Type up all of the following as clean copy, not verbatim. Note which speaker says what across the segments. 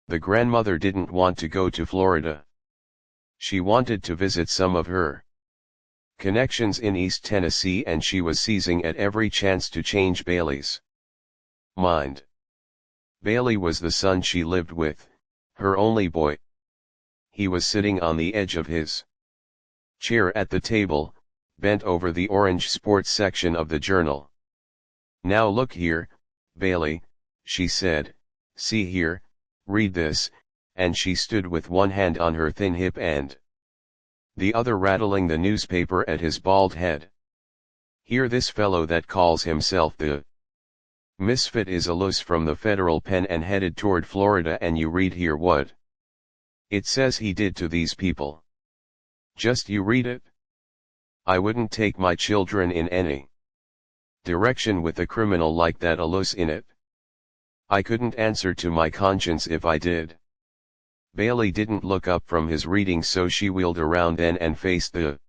Speaker 1: The grandmother didn't want to go to Florida. She wanted to visit some of her connections in East Tennessee, and she was seizing at every chance to change Bailey's mind. Bailey was the son she lived with, her only boy. He was sitting on the edge of his chair at the table, bent over the orange sports section of the journal. "Now look here, Bailey," she said, "see here, read this," and she stood with one hand on her thin hip and the other rattling the newspaper at his bald head. "Hear this fellow that calls himself the Misfit is a loose from the federal pen and headed toward Florida, and you read here what it says he did to these people. Just you read it. I wouldn't take my children in any direction with a criminal like that a loose in it. I couldn't answer to my conscience if I did." Bailey didn't look up from his reading, so she wheeled around then and faced the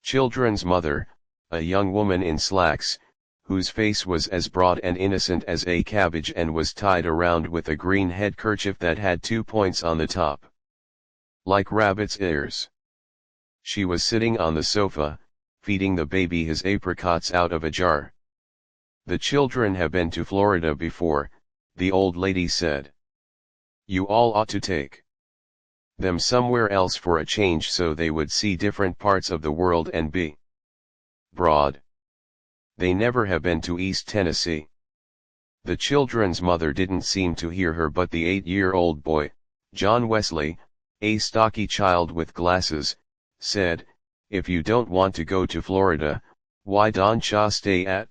Speaker 1: children's mother, a young woman in slacks, whose face was as broad and innocent as a cabbage and was tied around with a green head kerchief that had 2 points on the top, like rabbit's ears. She was sitting on the sofa, feeding the baby his apricots out of a jar. "The children have been to Florida before," the old lady said. "You all ought to take them somewhere else for a change so they would see different parts of the world and be broad. They never have been to East Tennessee." The children's mother didn't seem to hear her, but the 8-year-old boy, John Wesley, a stocky child with glasses, said, "If you don't want to go to Florida, why don't ya stay at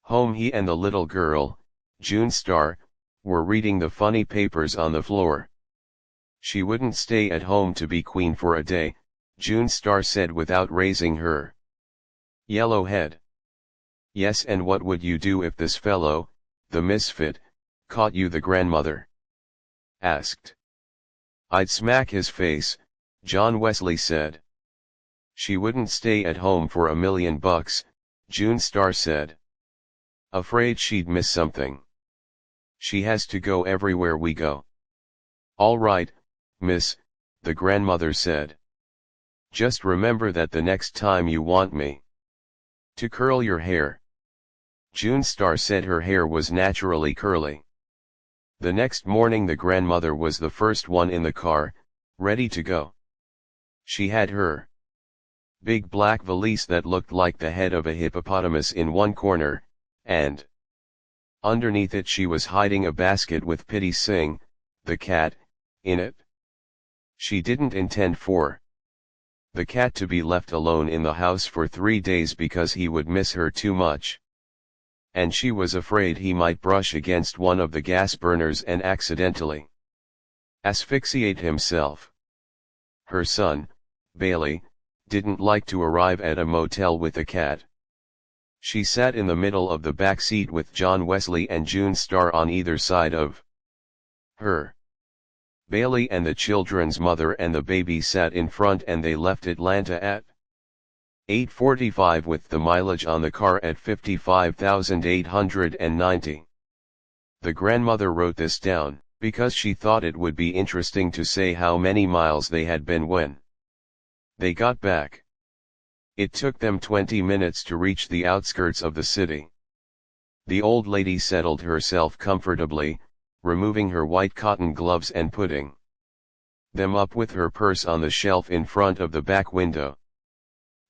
Speaker 1: home?" He and the little girl, June Starr, were reading the funny papers on the floor. "She wouldn't stay at home to be queen for a day," June Starr said without raising her yellow head. "Yes, and what would you do if this fellow, the Misfit, caught you?" the grandmother asked. "I'd smack his face," John Wesley said. "She wouldn't stay at home for $1,000,000, June Starr said. "Afraid she'd miss something. She has to go everywhere we go." "All right, miss," the grandmother said. "Just remember that the next time you want me to curl your hair." June Starr said her hair was naturally curly. The next morning the grandmother was the first one in the car, ready to go. She had her big black valise that looked like the head of a hippopotamus in one corner, and underneath it she was hiding a basket with Pitty Sing, the cat, in it. She didn't intend for the cat to be left alone in the house for 3 days because he would miss her too much. And she was afraid he might brush against one of the gas burners and accidentally asphyxiate himself. Her son, Bailey, didn't like to arrive at a motel with a cat. She sat in the middle of the back seat with John Wesley and June Starr on either side of her. Bailey and the children's mother and the baby sat in front, and they left Atlanta at 8:45 with the mileage on the car at 55,890. The grandmother wrote this down, because she thought it would be interesting to say how many miles they had been when they got back. It took them 20 minutes to reach the outskirts of the city. The old lady settled herself comfortably, removing her white cotton gloves and putting them up with her purse on the shelf in front of the back window.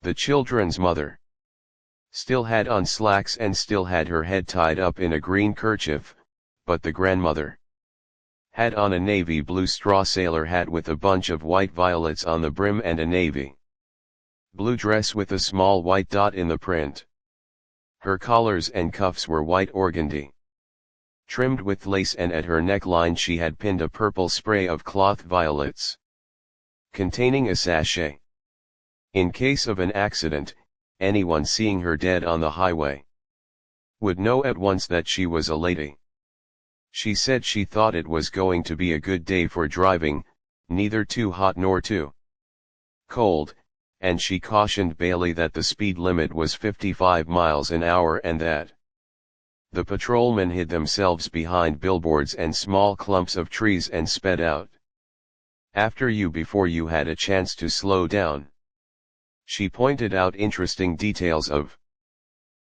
Speaker 1: The children's mother still had on slacks and still had her head tied up in a green kerchief, but the grandmother had on a navy blue straw sailor hat with a bunch of white violets on the brim and a navy blue dress with a small white dot in the print. Her collars and cuffs were white organdy, trimmed with lace, and at her neckline she had pinned a purple spray of cloth violets containing a sachet. In case of an accident, anyone seeing her dead on the highway would know at once that she was a lady. She said she thought it was going to be a good day for driving, neither too hot nor too cold, and she cautioned Bailey that the speed limit was 55 miles an hour and that The patrolmen hid themselves behind billboards and small clumps of trees and sped out. After you before you had a chance to slow down. She pointed out interesting details of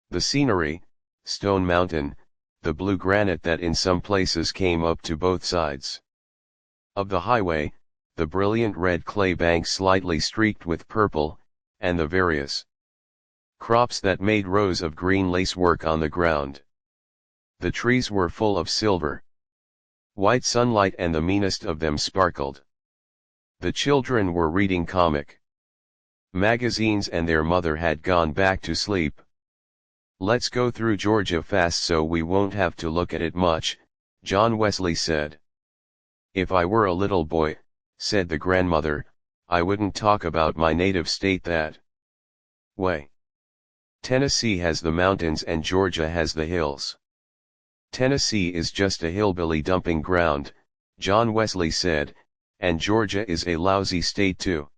Speaker 1: the scenery, Stone Mountain, the blue granite that in some places came up to both sides of the highway, the brilliant red clay banks slightly streaked with purple, and the various crops that made rows of green lacework on the ground. The trees were full of silver white sunlight and the meanest of them sparkled. The children were reading comic magazines and their mother had gone back to sleep. Let's go through Georgia fast so we won't have to look at it much, John Wesley said. If I were a little boy, said the grandmother, I wouldn't talk about my native state that way. Tennessee has the mountains and Georgia has the hills. Tennessee is just a hillbilly dumping ground, John Wesley said, and Georgia is a lousy state too.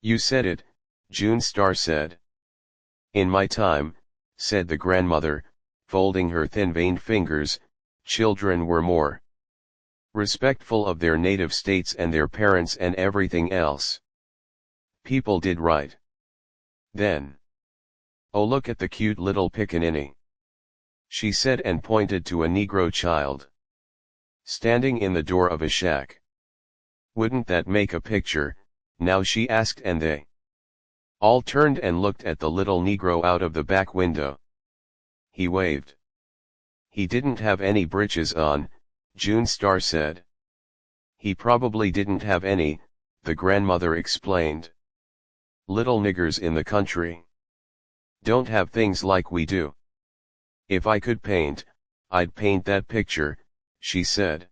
Speaker 1: You said it, June Star said. In my time, said the grandmother, folding her thin-veined fingers, children were more respectful of their native states and their parents and everything else. People did right then. Oh, look at the cute little pickaninny, she said and pointed to a Negro child standing in the door of a shack. Wouldn't that make a picture, now, she asked, and they all turned and looked at the little Negro out of the back window. He waved. He didn't have any breeches on, June Star said. He probably didn't have any, the grandmother explained. Little niggers in the country don't have things like we do. If I could paint, I'd paint that picture, she said.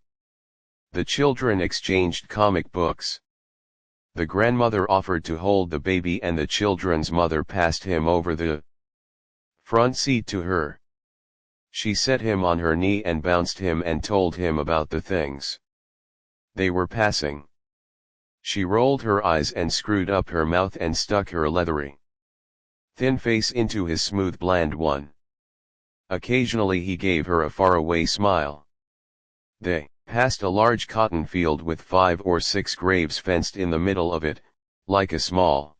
Speaker 1: The children exchanged comic books. The grandmother offered to hold the baby and the children's mother passed him over the front seat to her. She set him on her knee and bounced him and told him about the things they were passing. She rolled her eyes and screwed up her mouth and stuck her leathery thin face into his smooth bland one. Occasionally he gave her a faraway smile. They passed a large cotton field with 5 or 6 graves fenced in the middle of it, like a small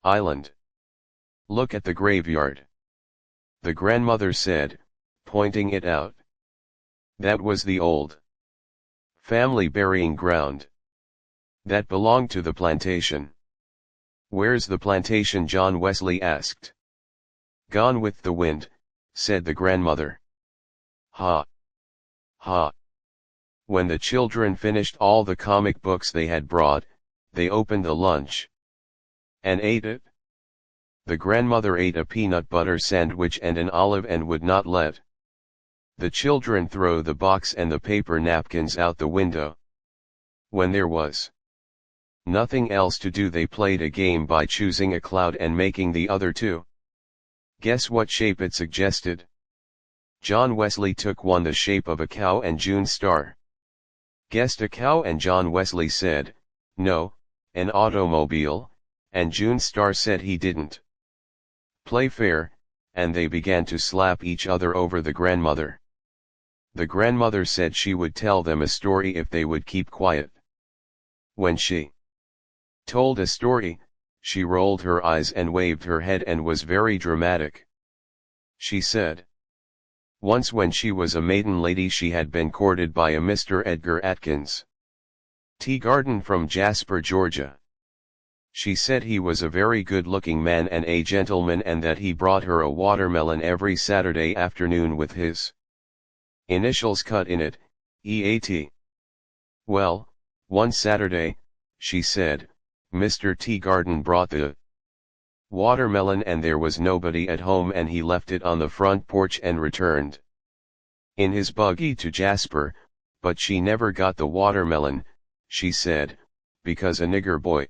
Speaker 1: island. Look at the graveyard, the grandmother said, pointing it out. That was the old family burying ground that belonged to the plantation. Where's the plantation? John Wesley asked. Gone with the wind, said the grandmother. Ha! Ha! When the children finished all the comic books they had brought, they opened a lunch and ate it. The grandmother ate a peanut butter sandwich and an olive and would not let the children throw the box and the paper napkins out the window. When there was nothing else to do, they played a game by choosing a cloud and making the other two guess what shape it suggested. John Wesley took one, the shape of a cow, and June Star guessed a cow, and John Wesley said, no, an automobile, and June Star said he didn't play fair, and they began to slap each other over the grandmother. The grandmother said she would tell them a story if they would keep quiet. When she told a story, she rolled her eyes and waved her head and was very dramatic. She said, once when she was a maiden lady she had been courted by a Mr. Edgar Atkins Teagarden from Jasper, Georgia. She said he was a very good-looking man and a gentleman, and that he brought her a watermelon every Saturday afternoon with his initials cut in it, EAT. Well, one Saturday, she said, Mr. Teagarden brought the watermelon and there was nobody at home, and he left it on the front porch and returned in his buggy to Jasper, but she never got the watermelon, she said, because a nigger boy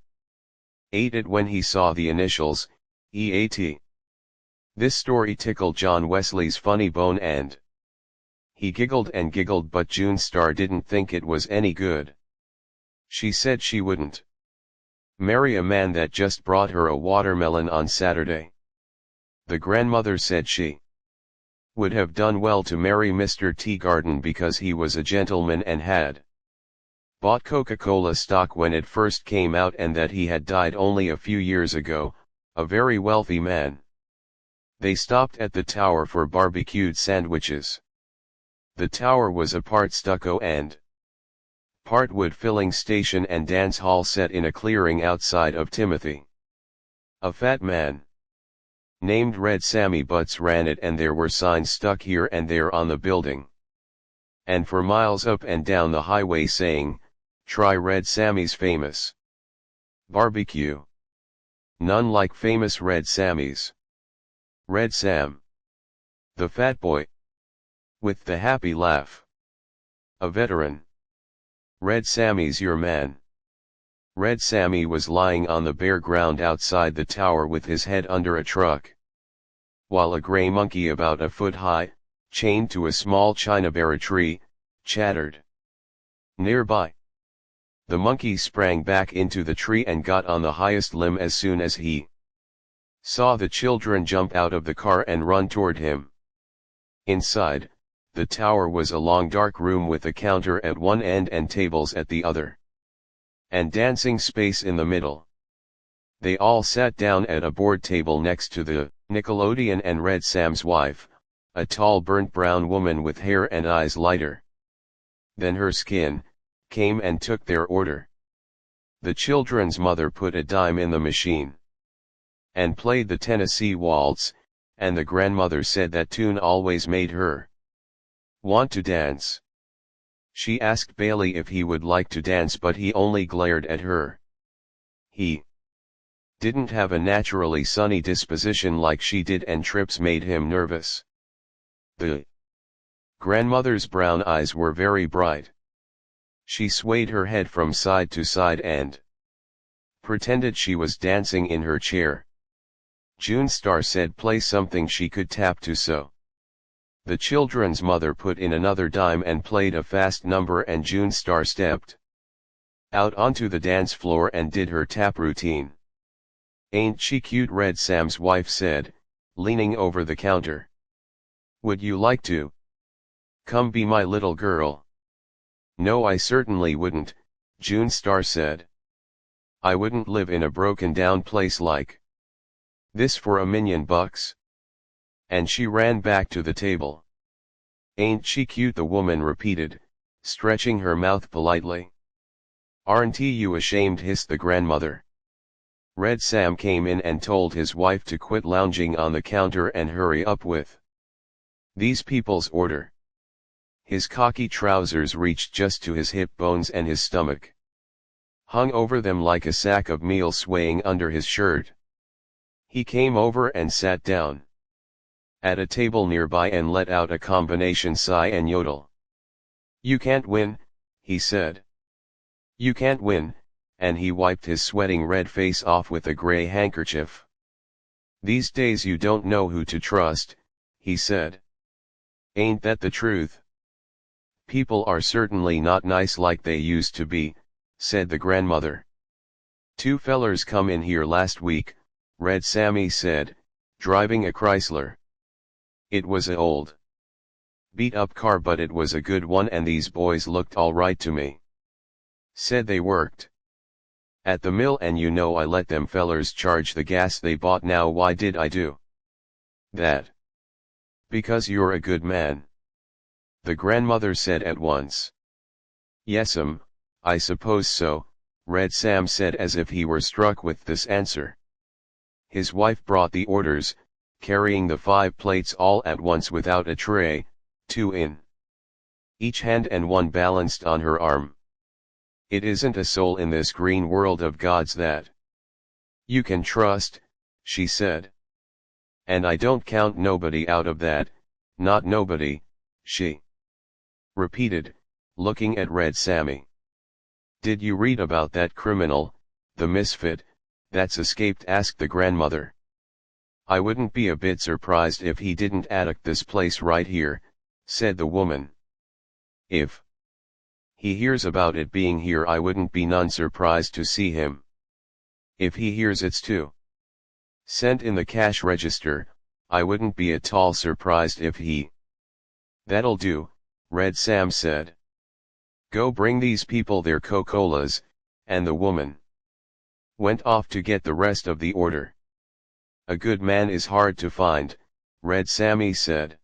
Speaker 1: ate it when he saw the initials, EAT. This story tickled John Wesley's funny bone and he giggled and giggled, but June Star didn't think it was any good. She said she wouldn't marry a man that just brought her a watermelon on Saturday. The grandmother said she Would have done well to marry Mr. Teagarden because he was a gentleman and had bought Coca-Cola stock when it first came out, and that he had died only a few years ago, a very wealthy man. They stopped at the tower for barbecued sandwiches. The tower was a part stucco and part wood filling station and dance hall set in a clearing outside of Timothy. A fat man named Red Sammy Butts ran it, and there were signs stuck here and there on the building, and for miles up and down the highway saying, "Try Red Sammy's famous barbecue." None like famous Red Sammy's. Red Sam, the fat boy with the happy laugh. A veteran. Red Sammy's your man. Red Sammy was lying on the bare ground outside the tower with his head under a truck, while a gray monkey about a foot high, chained to a small chinaberry tree, chattered nearby. The monkey sprang back into the tree and got on the highest limb as soon as he saw the children jump out of the car and run toward him. Inside, the tower was a long dark room with a counter at one end and tables at the other, and dancing space in the middle. They all sat down at a board table next to the Nickelodeon, and Red Sam's wife, a tall burnt brown woman with hair and eyes lighter than her skin, came and took their order. The children's mother put a dime in the machine and played the Tennessee Waltz, and the grandmother said that tune always made her want to dance. She asked Bailey if he would like to dance, but he only glared at her. He didn't have a naturally sunny disposition like she did, and trips made him nervous. The grandmother's brown eyes were very bright. She swayed her head from side to side and pretended she was dancing in her chair. June Star said play something she could tap to, so the children's mother put in another dime and played a fast number, and June Star stepped out onto the dance floor and did her tap routine. "Ain't she cute?" Red Sam's wife said, leaning over the counter. "Would you like to come be my little girl?" "No, I certainly wouldn't," June Star said. "I wouldn't live in a broken down place like this for $1,000,000. And she ran back to the table. "Ain't she cute?" the woman repeated, stretching her mouth politely. "Aren't you ashamed?" hissed the grandmother. Red Sam came in and told his wife to quit lounging on the counter and hurry up with these people's order. His khaki trousers reached just to his hip bones, and his stomach hung over them like a sack of meal swaying under his shirt. He came over and sat down at a table nearby and let out a combination sigh and yodel. "You can't win," he said. "You can't win," and he wiped his sweating red face off with a gray handkerchief. "These days you don't know who to trust," he said. "Ain't that the truth?" "People are certainly not nice like they used to be," said the grandmother. "Two fellers come in here last week," Red Sammy said, driving a Chrysler. "It was a old beat-up car, but it was a good one, and these boys looked all right to me. Said they worked at the mill, and you know I let them fellers charge the gas they bought. Now why did I do that?" "Because you're a good man," the grandmother said at once. "Yes'm, I suppose so," Red Sam said, as if he were struck with this answer. His wife brought the orders, carrying the 5 plates all at once without a tray, 2 in each hand and one balanced on her arm. "It isn't a soul in this green world of God's that you can trust," she said. "And I don't count nobody out of that, not nobody," she repeated, looking at Red Sammy. "Did you read about that criminal, the Misfit, that's escaped?" asked the grandmother. "I wouldn't be a bit surprised if he didn't attack this place right here," said the woman. "If he hears about it being here, I wouldn't be none surprised to see him. If he hears it's too sent in the cash register, I wouldn't be at all surprised if he... That'll do, Red Sam said. Go bring these people their Coca-Colas, and the woman went off to get the rest of the order. A good man is hard to find, Red Sammy said.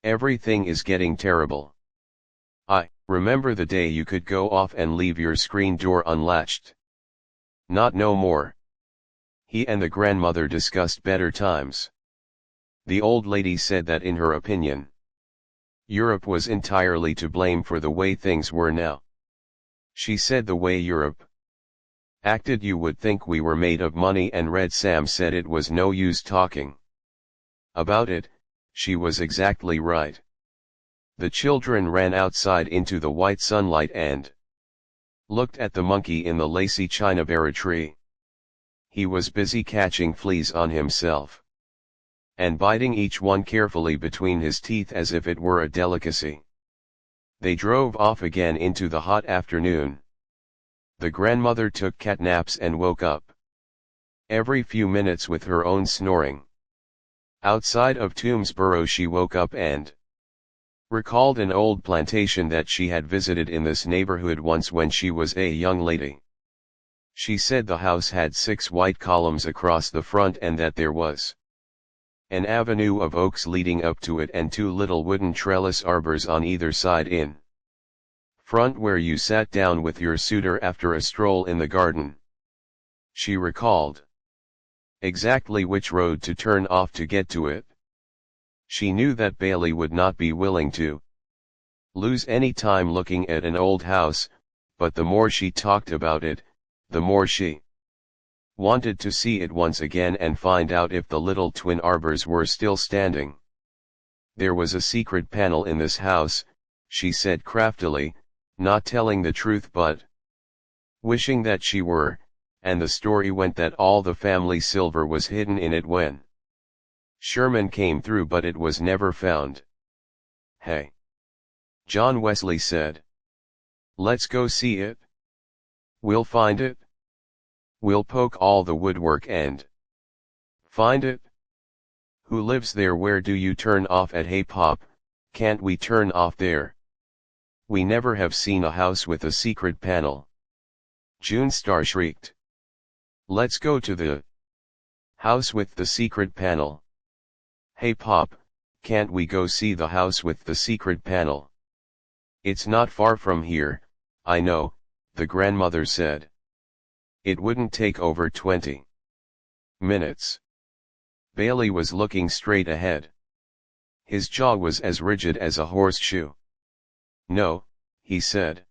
Speaker 1: Everything is getting terrible. I remember the day you could go off and leave your screen door unlatched. Not no more. He and the grandmother discussed better times. The old lady said that in her opinion, Europe was entirely to blame for the way things were now. She said the way Europe acted you would think we were made of money, and Red Sam said it was no use talking about it. She was exactly right. The children ran outside into the white sunlight and looked at the monkey in the lacy chinabera tree. He was busy catching fleas on himself and biting each one carefully between his teeth as if it were a delicacy. They drove off again into the hot afternoon. The grandmother took cat naps and woke up every few minutes with her own snoring. Outside of Toomsboro she woke up and recalled an old plantation that she had visited in this neighborhood once when she was a young lady. She said the house had 6 white columns across the front and that there was an avenue of oaks leading up to it and 2 little wooden trellis arbors on either side in front where you sat down with your suitor after a stroll in the garden. She recalled exactly which road to turn off to get to it. She knew that Bailey would not be willing to lose any time looking at an old house, but the more she talked about it, the more she wanted to see it once again and find out if the little twin arbors were still standing. There was a secret panel in this house, she said craftily, not telling the truth but wishing that she were, and the story went that all the family silver was hidden in it when Sherman came through, but it was never found. Hey, John Wesley said. Let's go see it. We'll find it. We'll poke all the woodwork and find it. Who lives there? Where do you turn off at? Hey Pop, can't we turn off there? We never have seen a house with a secret panel. June Star shrieked. Let's go to the house with the secret panel. Hey Pop, can't we go see the house with the secret panel? It's not far from here, I know, the grandmother said. It wouldn't take over 20 minutes. Bailey was looking straight ahead. His jaw was as rigid as a horseshoe. No, he said.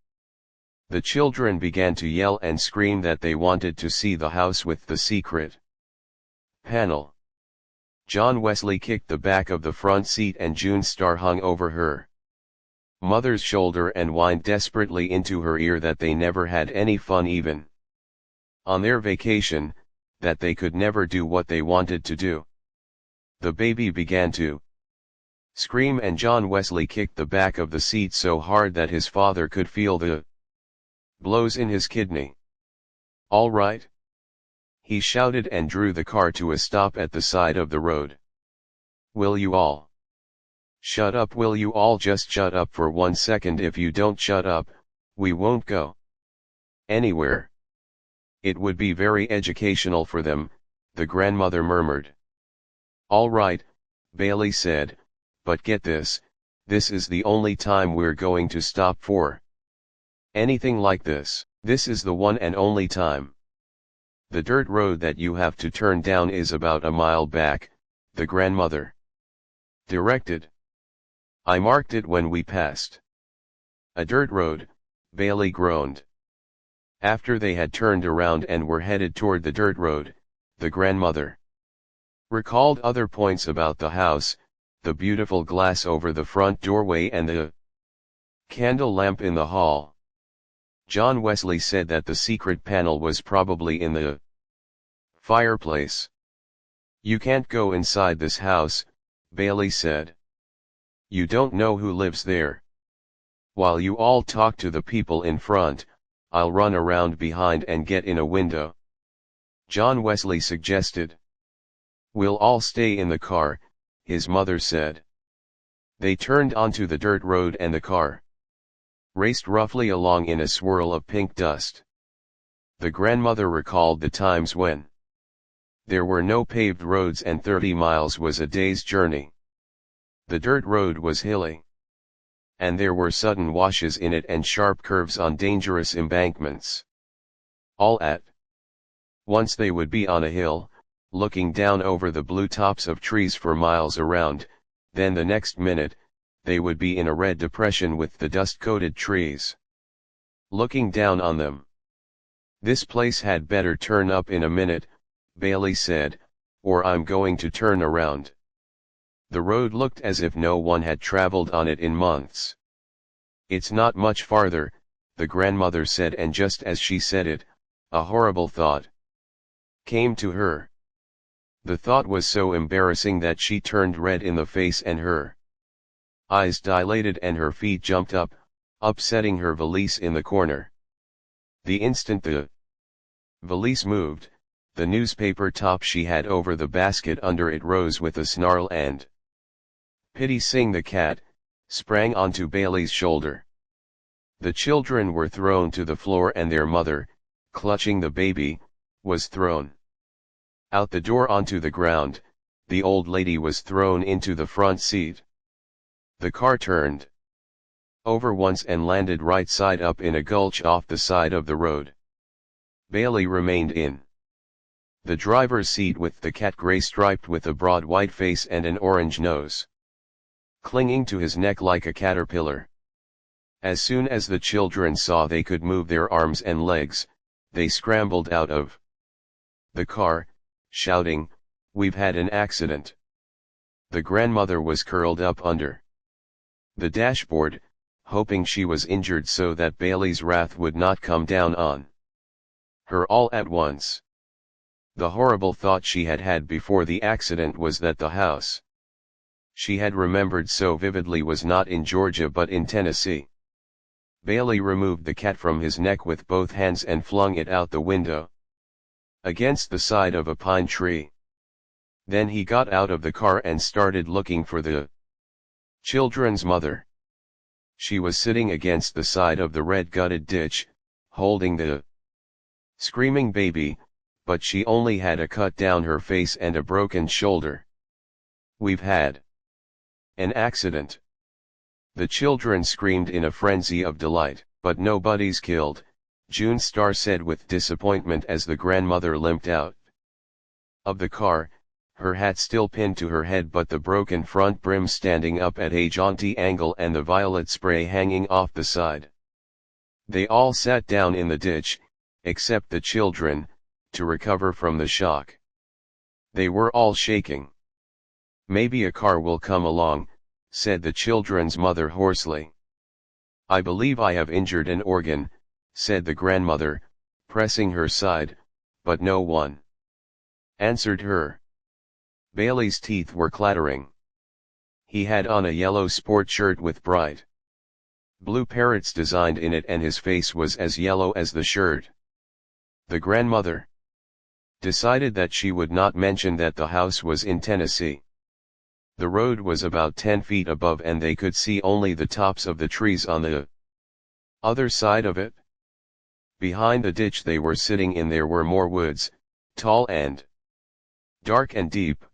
Speaker 1: The children began to yell and scream that they wanted to see the house with the secret panel. John Wesley kicked the back of the front seat and June Star hung over her mother's shoulder and whined desperately into her ear that they never had any fun even on their vacation, that they could never do what they wanted to do. The baby began to scream and John Wesley kicked the back of the seat so hard that his father could feel the blows in his kidney. All right? He shouted and drew the car to a stop at the side of the road. Will you all shut up? Will you all just shut up for 1 second? If you don't shut up, we won't go anywhere. It would be very educational for them, the grandmother murmured. All right, Bailey said, but get this, this is the only time we're going to stop for anything like this. This is the one and only time. The dirt road that you have to turn down is about a mile back, the grandmother directed. I marked it when we passed. A dirt road, Bailey groaned. After they had turned around and were headed toward the dirt road, the grandmother recalled other points about the house, the beautiful glass over the front doorway and the candle lamp in the hall. John Wesley said that the secret panel was probably in the fireplace. You can't go inside this house, Bailey said. You don't know who lives there. While you all talk to the people in front, I'll run around behind and get in a window. John Wesley suggested. "We'll all stay in the car," his mother said. They turned onto the dirt road and the car raced roughly along in a swirl of pink dust. The grandmother recalled the times when there were no paved roads and 30 miles was a day's journey. The dirt road was hilly, and there were sudden washes in it and sharp curves on dangerous embankments. All at once they would be on a hill, looking down over the blue tops of trees for miles around, then the next minute, they would be in a red depression with the dust-coated trees looking down on them. "This place had better turn up in a minute," Bailey said, "or I'm going to turn around." The road looked as if no one had traveled on it in months. "It's not much farther," the grandmother said, and just as she said it, a horrible thought came to her. The thought was so embarrassing that she turned red in the face and her eyes dilated and her feet jumped up, upsetting her valise in the corner. The instant the valise moved, the newspaper top she had over the basket under it rose with a snarl and Pitty Sing the cat sprang onto Bailey's shoulder. The children were thrown to the floor and their mother, clutching the baby, was thrown out the door onto the ground. The old lady was thrown into the front seat. The car turned over once and landed right side up in a gulch off the side of the road. Bailey remained in the driver's seat with the cat, gray striped with a broad white face and an orange nose, clinging to his neck like a caterpillar. As soon as the children saw they could move their arms and legs, they scrambled out of the car, shouting, "We've had an accident." The grandmother was curled up under the dashboard, hoping she was injured so that Bailey's wrath would not come down on her all at once. The horrible thought she had had before the accident was that the house she had remembered so vividly was not in Georgia but in Tennessee. Bailey removed the cat from his neck with both hands and flung it out the window against the side of a pine tree. Then he got out of the car and started looking for the children's mother. She was sitting against the side of the red-gutted ditch, holding the screaming baby, but she only had a cut down her face and a broken shoulder. "We've had an accident." The children screamed in a frenzy of delight. "But nobody's killed," June Star said with disappointment as the grandmother limped out of the car, her hat still pinned to her head but the broken front brim standing up at a jaunty angle and the violet spray hanging off the side. They all sat down in the ditch, except the children, to recover from the shock. They were all shaking. "Maybe a car will come along," said the children's mother hoarsely. "I believe I have injured an organ," said the grandmother, pressing her side, but no one answered her. Bailey's teeth were clattering. He had on a yellow sport shirt with bright blue parrots designed in it and his face was as yellow as the shirt. The grandmother decided that she would not mention that the house was in Tennessee. The road was about 10 feet above and they could see only the tops of the trees on the other side of it. Behind the ditch they were sitting in there were more woods, tall and dark and deep.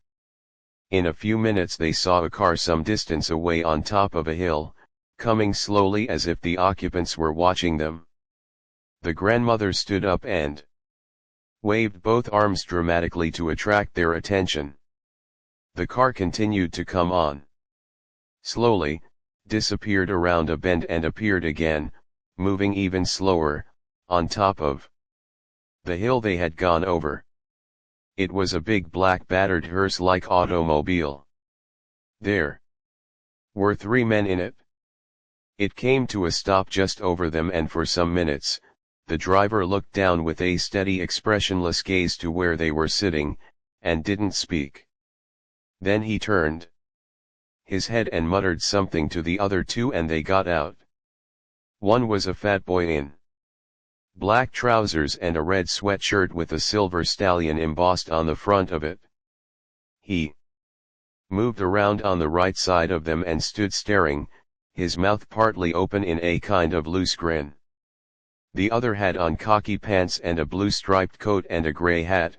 Speaker 1: In a few minutes they saw a car some distance away on top of a hill, coming slowly as if the occupants were watching them. The grandmother stood up and waved both arms dramatically to attract their attention. The car continued to come on. Slowly, disappeared around a bend and appeared again, moving even slower, on top of the hill they had gone over. It was a big black battered hearse-like automobile. There were 3 men in it. It came to a stop just over them and for some minutes, the driver looked down with a steady expressionless gaze to where they were sitting, and didn't speak. Then he turned his head and muttered something to the other 2 and they got out. One was a fat boy in black trousers and a red sweatshirt with a silver stallion embossed on the front of it. He moved around on the right side of them and stood staring, his mouth partly open in a kind of loose grin. The other had on khaki pants and a blue striped coat and a grey hat,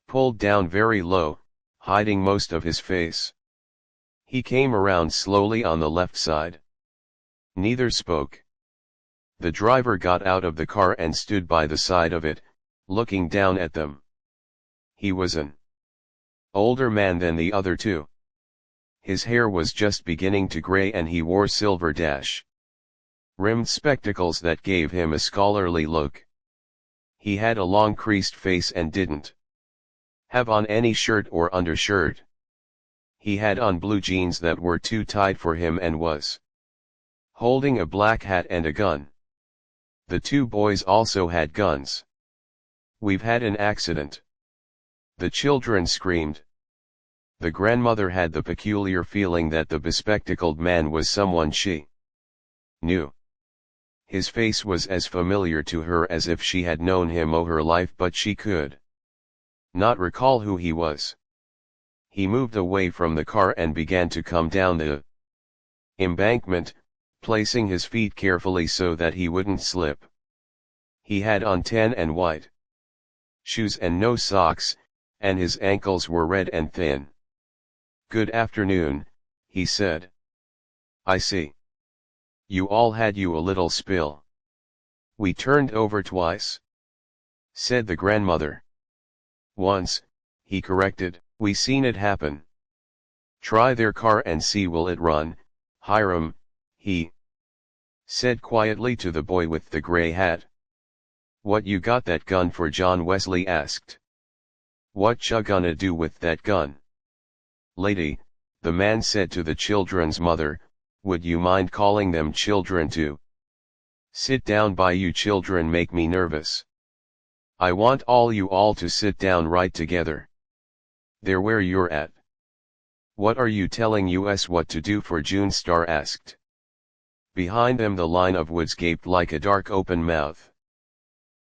Speaker 1: pulled down very low, hiding most of his face. He came around slowly on the left side. Neither spoke. The driver got out of the car and stood by the side of it, looking down at them. He was an older man than the other two. His hair was just beginning to gray and he wore silver rimmed spectacles that gave him a scholarly look. He had a long creased face and didn't have on any shirt or undershirt. He had on blue jeans that were too tight for him and was holding a black hat and a gun. The two boys also had guns. "We've had an accident," the children screamed. The grandmother had the peculiar feeling that the bespectacled man was someone she knew. His face was as familiar to her as if she had known him all her life, but she could not recall who he was. He moved away from the car and began to come down the embankment, placing his feet carefully so that he wouldn't slip. He had on tan and white shoes and no socks, and his ankles were red and thin. "Good afternoon," he said. "I see. You all had you a little spill." "We turned over twice," said the grandmother. "Once," he corrected. "We seen it happen." "Try their car and see will it run, Hiram," he said quietly to the boy with the gray hat. "What you got that gun for?" John Wesley asked. "What ya gonna do with that gun?" "Lady," the man said to the children's mother, "would you mind calling them children to sit down by? You children make me nervous. I want you all to sit down right together. There where you're at." "What are you telling us what to do for?" June Star asked. Behind them the line of woods gaped like a dark open mouth.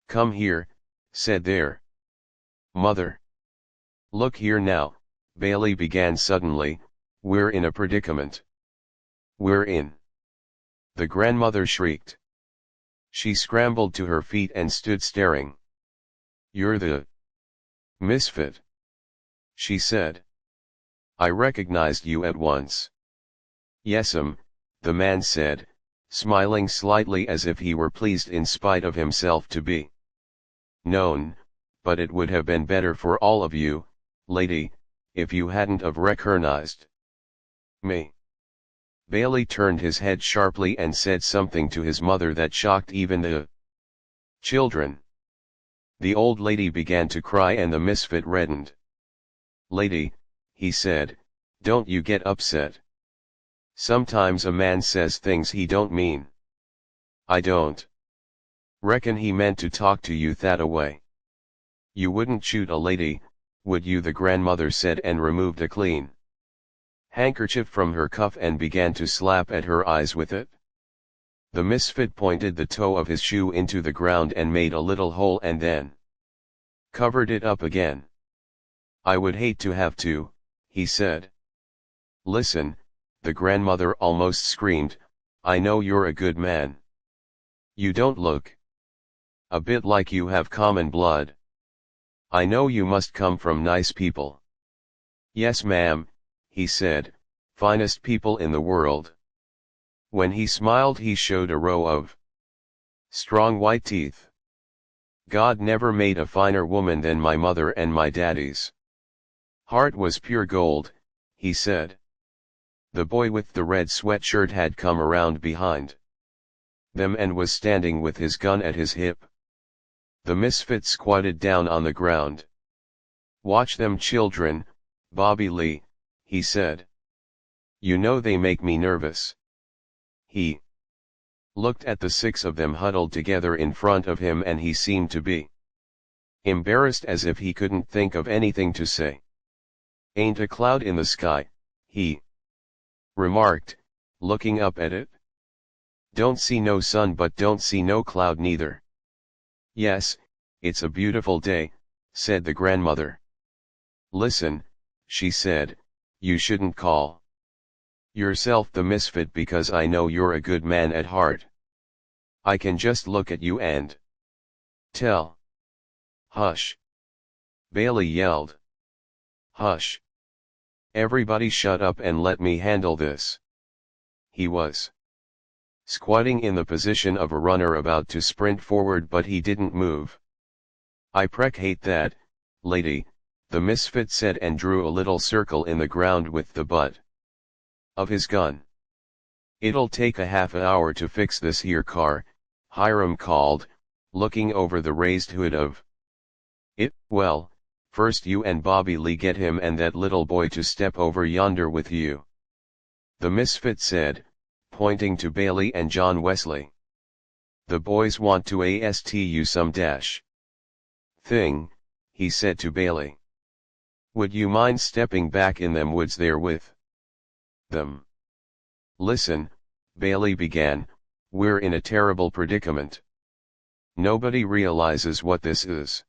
Speaker 1: "Come here," said their mother. "Look here now," Bailey began suddenly, "we're in a predicament." "We're in?" the grandmother shrieked. She scrambled to her feet and stood staring. "You're the Misfit," she said. "I recognized you at once." "Yes'm," the man said, smiling slightly as if he were pleased in spite of himself to be known, "but it would have been better for all of you, lady, if you hadn't of recognized me." Bailey turned his head sharply and said something to his mother that shocked even the children. The old lady began to cry and the misfit reddened. "Lady," he said, "don't you get upset. Sometimes a man says things he don't mean." "I don't reckon he meant to talk to you that-a-way. You wouldn't shoot a lady, would you?" the grandmother said and removed a clean handkerchief from her cuff and began to slap at her eyes with it. The misfit pointed the toe of his shoe into the ground and made a little hole and then covered it up again. "I would hate to have to," he said. "Listen," the grandmother almost screamed, "I know you're a good man. You don't look a bit like you have common blood. I know you must come from nice people." "Yes ma'am," he said, "finest people in the world." When he smiled he showed a row of strong white teeth. "God never made a finer woman than my mother and my daddy's heart was pure gold," he said. The boy with the red sweatshirt had come around behind them and was standing with his gun at his hip. The misfit squatted down on the ground. "Watch them children, Bobby Lee," he said. "You know they make me nervous." He looked at the six of them huddled together in front of him and he seemed to be embarrassed as if he couldn't think of anything to say. "Ain't a cloud in the sky," he remarked, looking up at it. "Don't see no sun but don't see no cloud neither." "Yes, it's a beautiful day," said the grandmother. "Listen, she said, you shouldn't call yourself the misfit because I know you're a good man at heart. I can just look at you and tell. Hush! Bailey yelled. Hush! Everybody shut up and let me handle this. He was squatting in the position of a runner about to sprint forward, but he didn't move. I hate that, lady, the misfit said and drew a little circle in the ground with the butt of his gun. It'll take a half hour to fix this here car, Hiram called, looking over the raised hood of it. Well, first you and Bobby Lee get him and that little boy to step over yonder with you, the misfit said, pointing to Bailey and John Wesley. The boys want to ask you some dash thing, he said to Bailey. Would you mind stepping back in them woods there with them? Listen, Bailey began, we're in a terrible predicament. Nobody realizes what this is.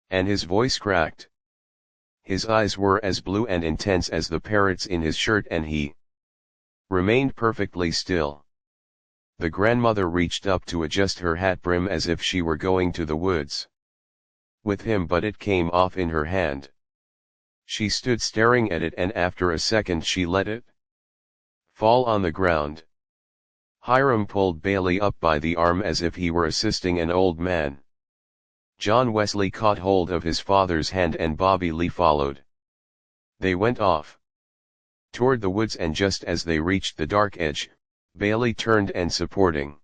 Speaker 1: And his voice cracked. His eyes were as blue and intense as the parrots in his shirt and he remained perfectly still. The grandmother reached up to adjust her hat brim as if she were going to the woods with him, but it came off in her hand. She stood staring at it and after a second she let it fall on the ground. Hiram pulled Bailey up by the arm as if he were assisting an old man. John Wesley caught hold of his father's hand and Bobby Lee followed. They went off toward the woods, and just as they reached the dark edge, Bailey turned and supporting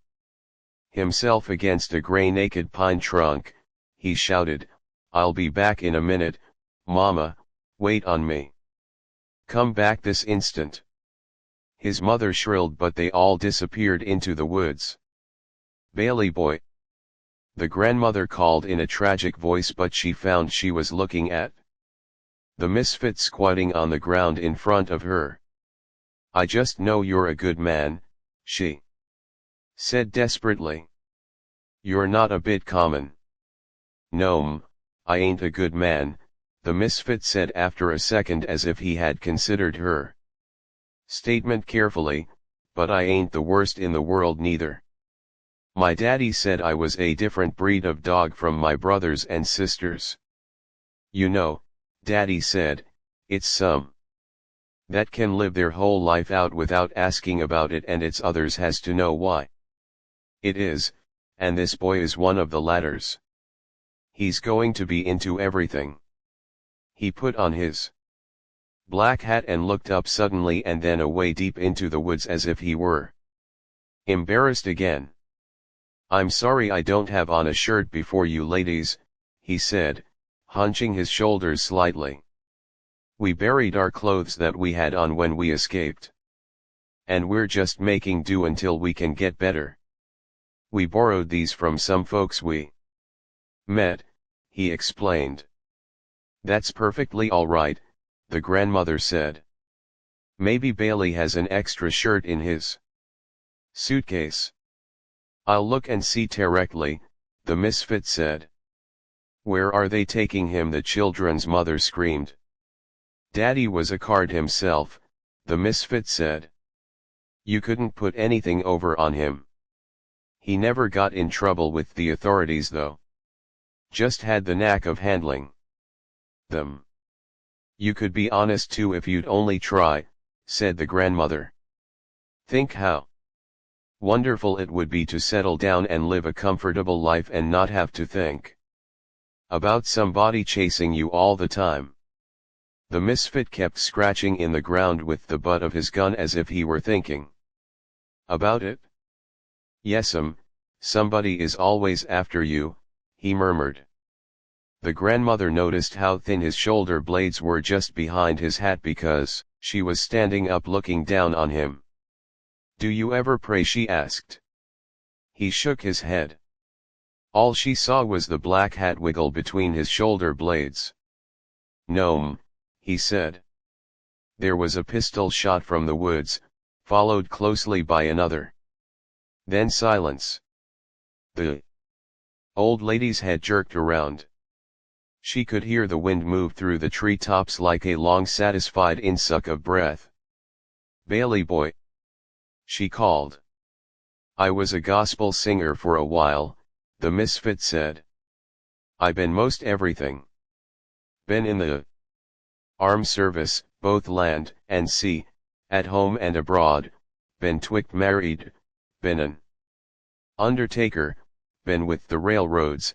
Speaker 1: himself against a gray-naked pine trunk, he shouted, I'll be back in a minute, Mama, wait on me. Come back this instant. His mother shrilled, but they all disappeared into the woods. Bailey boy, the grandmother called in a tragic voice, but she found she was looking at the misfit squatting on the ground in front of her. I just know you're a good man, she said desperately. You're not a bit common. No'm, I ain't a good man, the misfit said after a second as if he had considered her statement carefully, but I ain't the worst in the world neither. My daddy said I was a different breed of dog from my brothers and sisters. You know, Daddy said, it's some that can live their whole life out without asking about it, and it's others has to know why it is, and this boy is one of the latters. He's going to be into everything. He put on his black hat and looked up suddenly and then away deep into the woods as if he were embarrassed again. I'm sorry I don't have on a shirt before you ladies, he said, hunching his shoulders slightly. We buried our clothes that we had on when we escaped. And we're just making do until we can get better. We borrowed these from some folks we met, he explained. That's perfectly all right, the grandmother said. Maybe Bailey has an extra shirt in his suitcase. I'll look and see directly, the misfit said. Where are they taking him? The children's mother screamed. Daddy was a card himself, the misfit said. You couldn't put anything over on him. He never got in trouble with the authorities though. Just had the knack of handling them. You could be honest too if you'd only try, said the grandmother. Think how wonderful it would be to settle down and live a comfortable life and not have to think about somebody chasing you all the time. The misfit kept scratching in the ground with the butt of his gun as if he were thinking about it. Yes'm, somebody is always after you, he murmured. The grandmother noticed how thin his shoulder blades were just behind his hat because she was standing up looking down on him. Do you ever pray? She asked. He shook his head. All she saw was the black hat wiggle between his shoulder blades. No'm, he said. There was a pistol shot from the woods, followed closely by another. Then silence. The old lady's head jerked around. She could hear the wind move through the treetops like a long satisfied insuck of breath. "Bailey boy," she called. "I was a gospel singer for a while," the Misfit said. "I been most everything. Been in the armed service, both land and sea, at home and abroad, been twict married, been an undertaker, been with the railroads,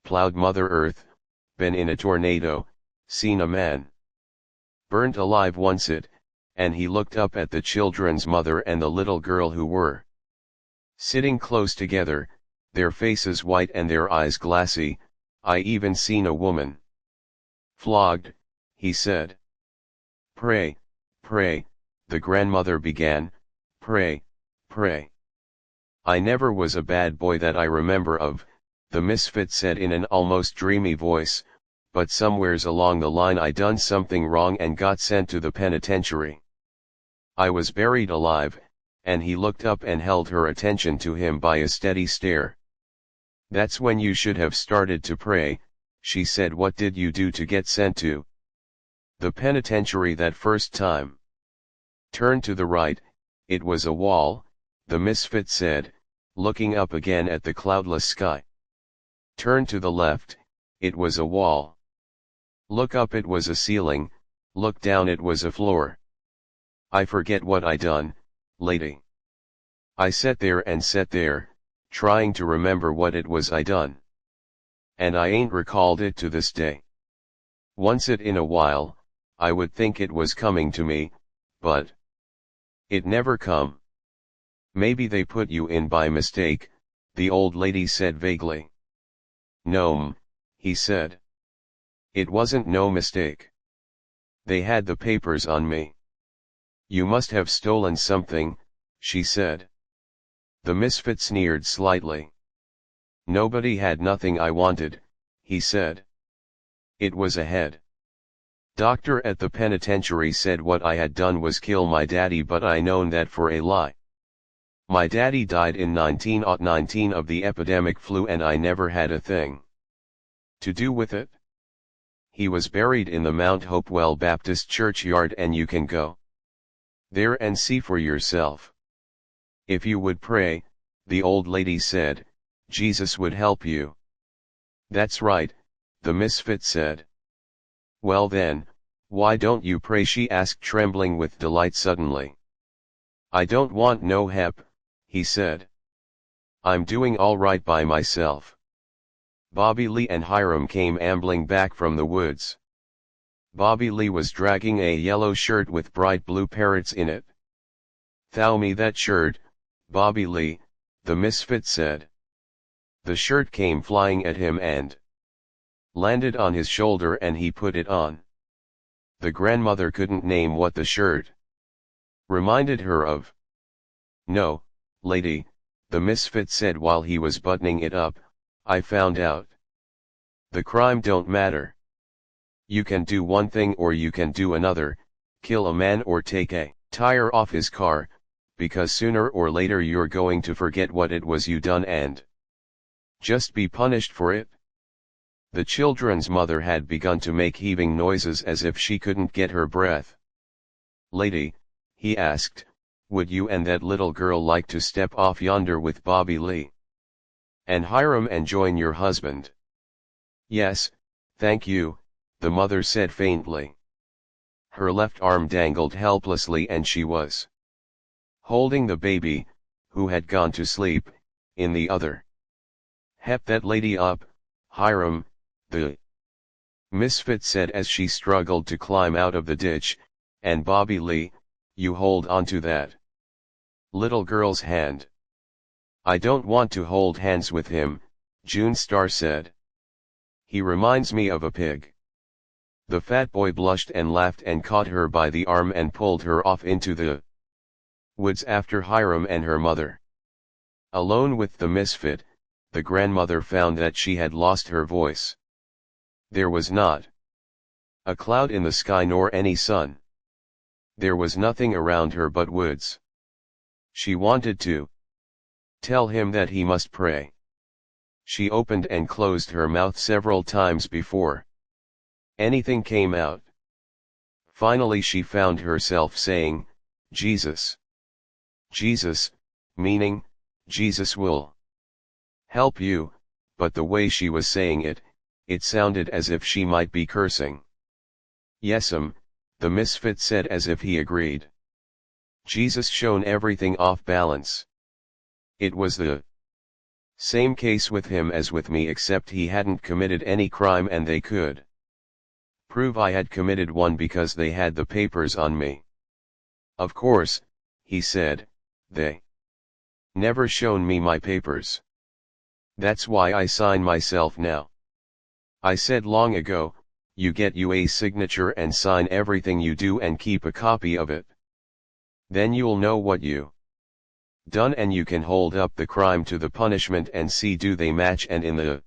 Speaker 1: plowed Mother Earth, been in a tornado, seen a man burnt alive oncet," and he looked up at the children's mother and the little girl who were sitting close together, their faces white and their eyes glassy. "I even seen a woman flogged," he said. "Pray, pray," the grandmother began, "pray, pray. I never was a bad boy that I remember of," the Misfit said in an almost dreamy voice, "but somewheres along the line I done something wrong and got sent to the penitentiary. I was buried alive," and he looked up and held her attention to him by a steady stare. "That's when you should have started to pray," she said. "What did you do to get sent to the penitentiary that first time?" "Turn to the right, it was a wall," the Misfit said, looking up again at the cloudless sky. "Turn to the left, it was a wall. Look up, it was a ceiling, look down, it was a floor. I forget what I done, lady. I sat there, trying to remember what it was I done. And I ain't recalled it to this day. Oncet in a while, I would think it was coming to me, but it never come." "Maybe they put you in by mistake," the old lady said vaguely. "No'm," he said. "It wasn't no mistake. They had the papers on me." "You must have stolen something," she said. The Misfit sneered slightly. "Nobody had nothing I wanted," he said. "It was a head doctor at the penitentiary said what I had done was kill my daddy, but I known that for a lie. My daddy died in 1919 of the epidemic flu and I never had a thing to do with it. He was buried in the Mount Hopewell Baptist churchyard and you can go there and see for yourself. If you would pray," the old lady said, "Jesus would help you." "That's right," the Misfit said. "Well then, why don't you pray?" she asked, trembling with delight suddenly. "I don't want no help," he said. "I'm doing all right by myself." Bobby Lee and Hiram came ambling back from the woods. Bobby Lee was dragging a yellow shirt with bright blue parrots in it. "Throw me that shirt, Bobby Lee," the Misfit said. The shirt came flying at him and landed on his shoulder and he put it on. The grandmother couldn't name what the shirt reminded her of. "No, lady," the Misfit said while he was buttoning it up, "I found out. The crime don't matter. You can do one thing or you can do another, kill a man or take a tire off his car, because sooner or later you're going to forget what it was you done and just be punished for it." The children's mother had begun to make heaving noises as if she couldn't get her breath. "Lady," he asked, "would you and that little girl like to step off yonder with Bobby Lee and Hiram and join your husband?" "Yes, thank you," the mother said faintly. Her left arm dangled helplessly and she was holding the baby, who had gone to sleep, in the other. "Help that lady up, Hiram," the Misfit said as she struggled to climb out of the ditch, "and Bobby Lee, you hold onto that little girl's hand." "I don't want to hold hands with him," June Star said. "He reminds me of a pig." The fat boy blushed and laughed and caught her by the arm and pulled her off into the woods after Hiram and her mother. Alone with the Misfit, the grandmother found that she had lost her voice. There was not a cloud in the sky nor any sun. There was nothing around her but woods. She wanted to tell him that he must pray. She opened and closed her mouth several times before Anything came out. Finally she found herself saying, Jesus. Jesus, meaning, Jesus will help you, but the way she was saying it, it sounded as if she might be cursing. Yes'm, the misfit said as if he agreed. Jesus shown everything off balance. It was the same case with him as with me, except he hadn't committed any crime and they could prove I had committed one because they had the papers on me. Of course, he said, they never shown me my papers. That's why I sign myself now. I said long ago, you get a signature and sign everything you do and keep a copy of it. Then you'll know what you done and you can hold up the crime to the punishment and see do they match, and in the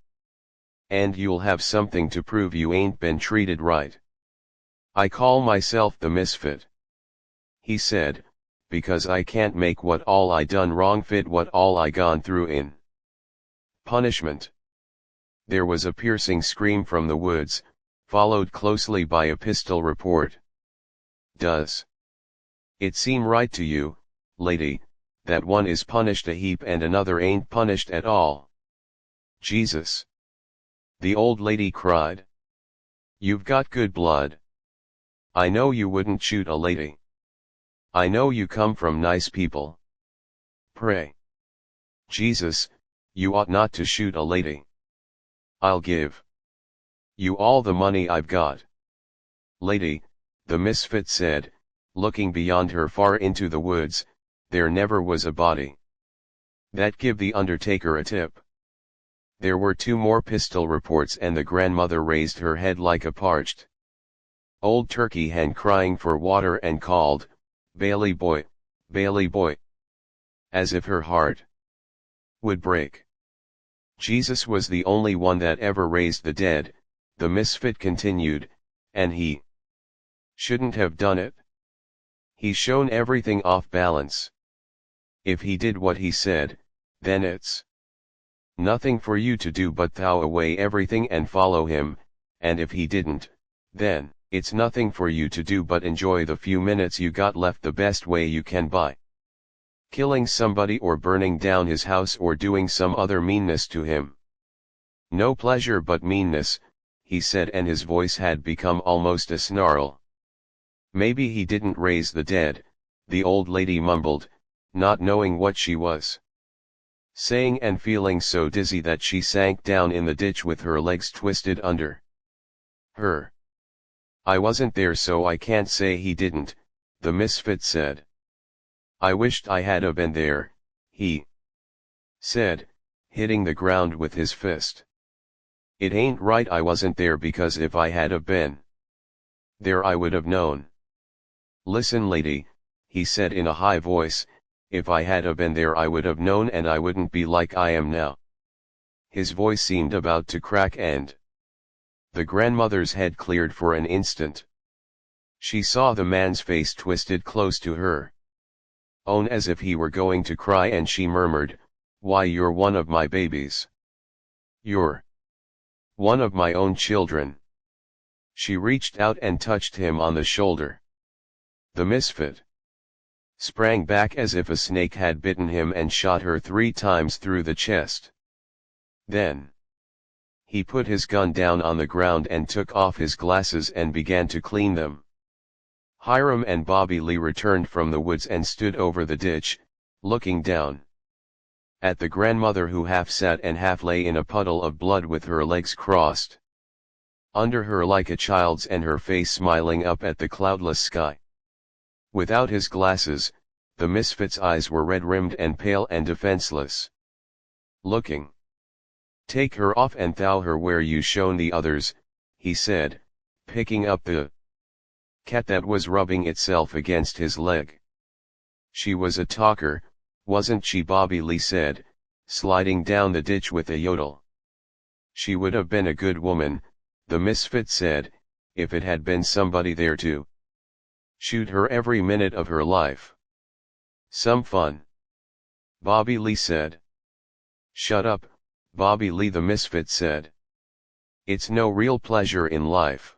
Speaker 1: end you'll have something to prove you ain't been treated right. I call myself the misfit, he said, because I can't make what all I done wrong fit what all I gone through in punishment. There was a piercing scream from the woods, followed closely by a pistol report. Does it seem right to you, lady, that one is punished a heap and another ain't punished at all? Jesus! The old lady cried. You've got good blood. I know you wouldn't shoot a lady. I know you come from nice people. Pray, Jesus, you ought not to shoot a lady. I'll give you all the money I've got. Lady, the misfit said, looking beyond her far into the woods, there never was a body. That give the undertaker a tip. There were 2 more pistol reports and the grandmother raised her head like a parched old turkey hen crying for water and called, Bailey boy, as if her heart would break. Jesus was the only one that ever raised the dead, the misfit continued, and he shouldn't have done it. He's shown everything off balance. If he did what he said, then it's nothing for you to do but throw away everything and follow him, and if he didn't, then it's nothing for you to do but enjoy the few minutes you got left the best way you can by killing somebody or burning down his house or doing some other meanness to him. No pleasure but meanness, he said, and his voice had become almost a snarl. Maybe he didn't raise the dead, the old lady mumbled, not knowing what she was saying and feeling so dizzy that she sank down in the ditch with her legs twisted under her. I wasn't there so I can't say he didn't, the misfit said. I wished I had been there, he said, hitting the ground with his fist. It ain't right I wasn't there, because if I had been there I would have known. Listen lady, he said in a high voice, if I had been there I would have known and I wouldn't be like I am now. His voice seemed about to crack and the grandmother's head cleared for an instant. She saw the man's face twisted close to her own as if he were going to cry, and she murmured, why, you're one of my babies. You're one of my own children. She reached out and touched him on the shoulder. The misfit sprang back as if a snake had bitten him and shot her 3 times through the chest. Then he put his gun down on the ground and took off his glasses and began to clean them. Hiram and Bobby Lee returned from the woods and stood over the ditch, looking down at the grandmother, who half sat and half lay in a puddle of blood with her legs crossed under her like a child's and her face smiling up at the cloudless sky. Without his glasses, the misfit's eyes were red-rimmed and pale and defenseless looking. Take her off and throw her where you shown the others, he said, picking up the cat that was rubbing itself against his leg. She was a talker, wasn't she? Bobby Lee said, sliding down the ditch with a yodel. She would have been a good woman, the misfit said, if it had been somebody there to shoot her every minute of her life. Some fun, Bobby Lee said. Shut up, Bobby Lee, the misfit said. It's no real pleasure in life.